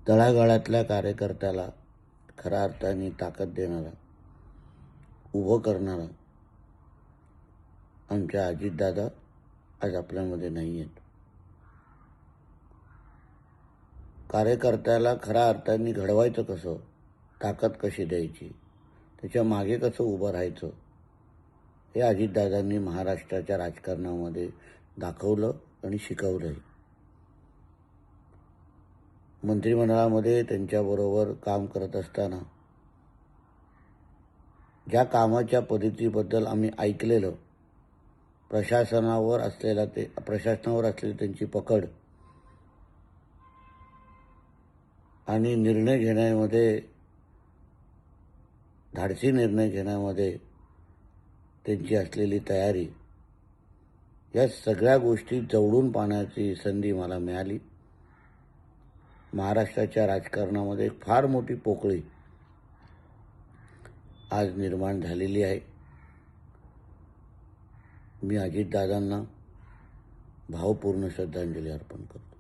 तळागाळातल्या कार्यकर्त्याला खऱ्या अर्थाने ताकद देणारा, उभं करणारा आमच्या अजितदादा आज आपल्यामध्ये नाही आहेत. कार्यकर्त्याला खऱ्या अर्थाने घडवायचं कसं, ताकद कशी द्यायची, त्याच्या मागे कसं उभं राहायचं, हे अजितदादांनी महाराष्ट्राच्या राजकारणामध्ये दाखवलं आणि शिकवलंही. मंत्रिमंडळामध्ये त्यांच्याबरोबर काम करत असताना ज्या कामाच्या पद्धतीबद्दल आम्ही ऐकलेलं, प्रशासनावर असलेली त्यांची पकड आणि निर्णय घेण्यामध्ये, धाडसी निर्णय घेण्यामध्ये त्यांची असलेली तयारी, या सगळ्या गोष्टी जवळून पाहण्याची संधी मला मिळाली. महाराष्ट्राच्या राजकारणामध्ये एक फार मोठी पोकळी आज निर्माण झालेली आहे. मी अजितदादांना भावपूर्ण श्रद्धांजली अर्पण करतो.